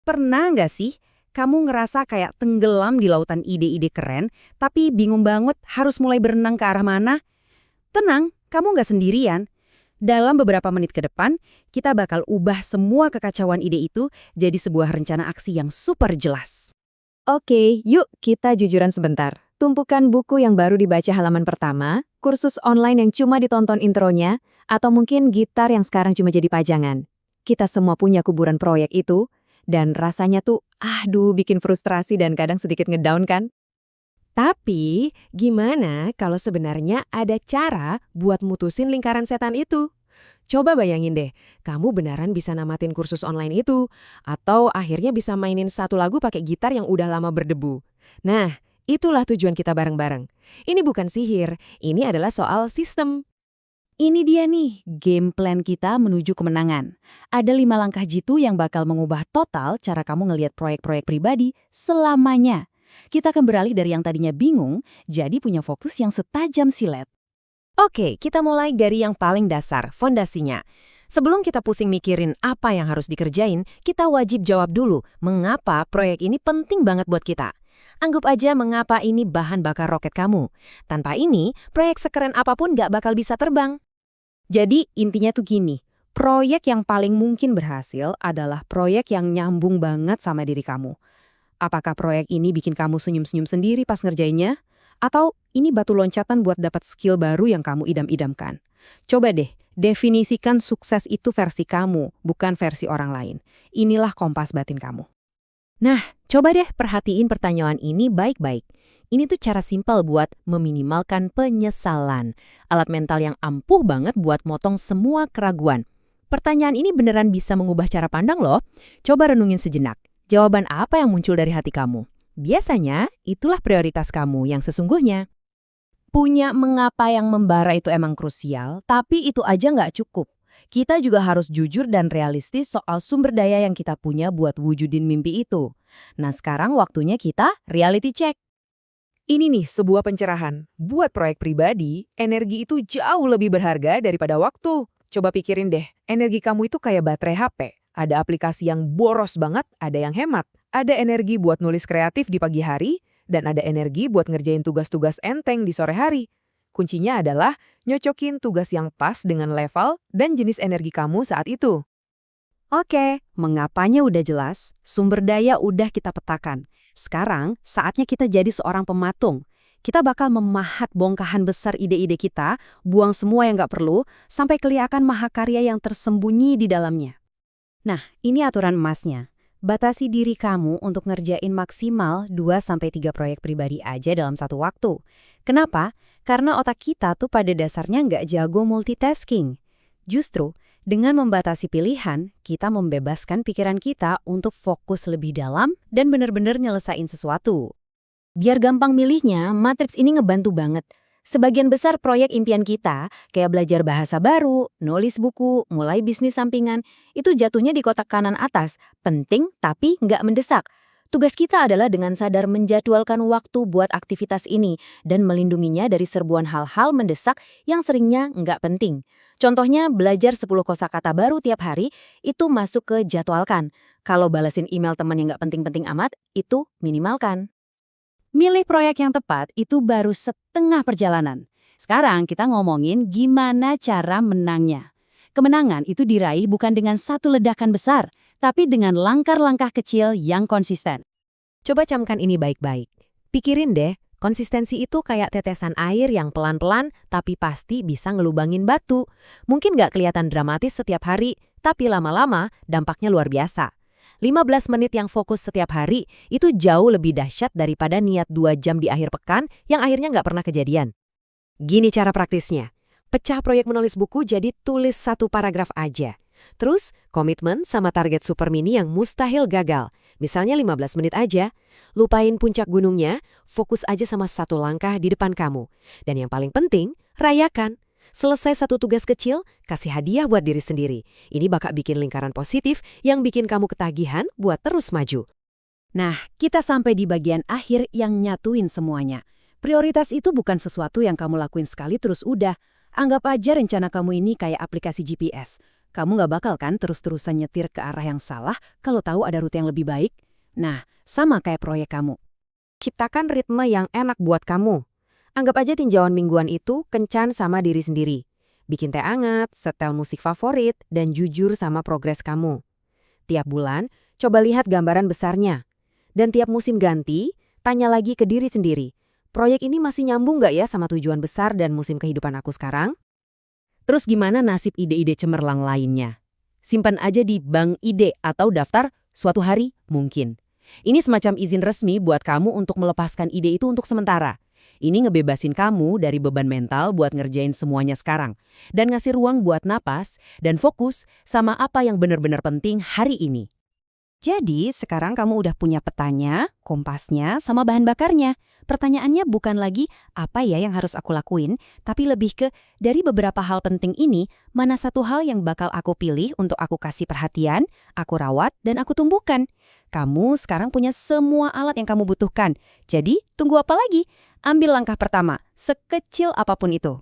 Pernah nggak sih kamu ngerasa kayak tenggelam di lautan ide-ide keren, tapi bingung banget harus mulai berenang ke arah mana? Tenang, kamu nggak sendirian. Dalam beberapa menit ke depan, kita bakal ubah semua kekacauan ide itu jadi sebuah rencana aksi yang super jelas. Oke, yuk kita jujuran sebentar. Tumpukan buku yang baru dibaca halaman pertama, kursus online yang cuma ditonton intronya, atau mungkin gitar yang sekarang cuma jadi pajangan. Kita semua punya kuburan proyek itu, dan rasanya tuh, bikin frustrasi dan kadang sedikit ngedown kan? Tapi, gimana kalau sebenarnya ada cara buat mutusin lingkaran setan itu? Coba bayangin deh, kamu beneran bisa namatin kursus online itu, atau akhirnya bisa mainin satu lagu pakai gitar yang udah lama berdebu. Nah, itulah tujuan kita bareng-bareng. Ini bukan sihir, ini adalah soal sistem. Ini dia nih, game plan kita menuju kemenangan. Ada 5 langkah jitu yang bakal mengubah total cara kamu ngelihat proyek-proyek pribadi selamanya. Kita akan beralih dari yang tadinya bingung, jadi punya fokus yang setajam silet. Oke, kita mulai dari yang paling dasar, fondasinya. Sebelum kita pusing mikirin apa yang harus dikerjain, kita wajib jawab dulu mengapa proyek ini penting banget buat kita. Anggap aja mengapa ini bahan bakar roket kamu. Tanpa ini, proyek sekeren apapun gak bakal bisa terbang. Jadi intinya tuh gini, proyek yang paling mungkin berhasil adalah proyek yang nyambung banget sama diri kamu. Apakah proyek ini bikin kamu senyum-senyum sendiri pas ngerjainnya? Atau ini batu loncatan buat dapat skill baru yang kamu idam-idamkan? Coba deh, definisikan sukses itu versi kamu, bukan versi orang lain. Inilah kompas batin kamu. Nah, coba deh perhatiin pertanyaan ini baik-baik. Ini tuh cara simpel buat meminimalkan penyesalan. Alat mental yang ampuh banget buat motong semua keraguan. Pertanyaan ini beneran bisa mengubah cara pandang loh. Coba renungin sejenak. Jawaban apa yang muncul dari hati kamu? Biasanya, itulah prioritas kamu yang sesungguhnya. Punya mengapa yang membara itu emang krusial, tapi itu aja nggak cukup. Kita juga harus jujur dan realistis soal sumber daya yang kita punya buat wujudin mimpi itu. Nah sekarang waktunya kita reality check. Ini nih sebuah pencerahan. Buat proyek pribadi, energi itu jauh lebih berharga daripada waktu. Coba pikirin deh, energi kamu itu kayak baterai HP. Ada aplikasi yang boros banget, ada yang hemat. Ada energi buat nulis kreatif di pagi hari, dan ada energi buat ngerjain tugas-tugas enteng di sore hari. Kuncinya adalah nyocokin tugas yang pas dengan level dan jenis energi kamu saat itu. Oke, mengapanya udah jelas, sumber daya udah kita petakan. Sekarang, saatnya kita jadi seorang pematung. Kita bakal memahat bongkahan besar ide-ide kita, buang semua yang nggak perlu, sampai kelihatan mahakarya yang tersembunyi di dalamnya. Nah, ini aturan emasnya. Batasi diri kamu untuk ngerjain maksimal 2-3 proyek pribadi aja dalam satu waktu. Kenapa? Karena otak kita tuh pada dasarnya nggak jago multitasking. Justru, dengan membatasi pilihan, kita membebaskan pikiran kita untuk fokus lebih dalam dan benar-benar nyelesain sesuatu. Biar gampang milihnya, matriks ini ngebantu banget. Sebagian besar proyek impian kita, kayak belajar bahasa baru, nulis buku, mulai bisnis sampingan, itu jatuhnya di kotak kanan atas, penting tapi nggak mendesak. Tugas kita adalah dengan sadar menjadwalkan waktu buat aktivitas ini dan melindunginya dari serbuan hal-hal mendesak yang seringnya nggak penting. Contohnya, belajar 10 kosakata baru tiap hari, itu masuk ke jadwalkan. Kalau balasin email teman yang nggak penting-penting amat, itu minimalkan. Milih proyek yang tepat itu baru setengah perjalanan. Sekarang kita ngomongin gimana cara menangnya. Kemenangan itu diraih bukan dengan satu ledakan besar, tapi dengan langkah-langkah kecil yang konsisten. Coba camkan ini baik-baik. Pikirin deh, konsistensi itu kayak tetesan air yang pelan-pelan tapi pasti bisa ngelubangin batu. Mungkin nggak kelihatan dramatis setiap hari, tapi lama-lama dampaknya luar biasa. 15 menit yang fokus setiap hari itu jauh lebih dahsyat daripada niat 2 jam di akhir pekan yang akhirnya nggak pernah kejadian. Gini cara praktisnya. Pecah proyek menulis buku jadi tulis 1 paragraf aja. Terus, komitmen sama target super mini yang mustahil gagal. Misalnya 15 menit aja. Lupain puncak gunungnya, fokus aja sama 1 langkah di depan kamu. Dan yang paling penting, rayakan. Selesai 1 tugas kecil, kasih hadiah buat diri sendiri. Ini bakal bikin lingkaran positif yang bikin kamu ketagihan buat terus maju. Nah, kita sampai di bagian akhir yang nyatuin semuanya. Prioritas itu bukan sesuatu yang kamu lakuin sekali terus udah. Anggap aja rencana kamu ini kayak aplikasi GPS. Kamu nggak bakal kan terus-terusan nyetir ke arah yang salah kalau tahu ada rute yang lebih baik? Nah, sama kayak proyek kamu. Ciptakan ritme yang enak buat kamu. Anggap aja tinjauan mingguan itu kencan sama diri sendiri. Bikin teh anget, setel musik favorit, dan jujur sama progres kamu. Tiap bulan, coba lihat gambaran besarnya. Dan tiap musim ganti, tanya lagi ke diri sendiri. Proyek ini masih nyambung nggak ya sama tujuan besar dan musim kehidupan aku sekarang? Terus gimana nasib ide-ide cemerlang lainnya? Simpan aja di bank ide atau daftar suatu hari mungkin. Ini semacam izin resmi buat kamu untuk melepaskan ide itu untuk sementara. Ini ngebebasin kamu dari beban mental buat ngerjain semuanya sekarang. Dan ngasih ruang buat napas dan fokus sama apa yang benar-benar penting hari ini. Jadi, sekarang kamu udah punya petanya, kompasnya, sama bahan bakarnya. Pertanyaannya bukan lagi apa ya yang harus aku lakuin, tapi lebih ke dari beberapa hal penting ini, mana satu hal yang bakal aku pilih untuk aku kasih perhatian, aku rawat, dan aku tumbuhkan. Kamu sekarang punya semua alat yang kamu butuhkan. Jadi, tunggu apa lagi? Ambil langkah pertama, sekecil apapun itu.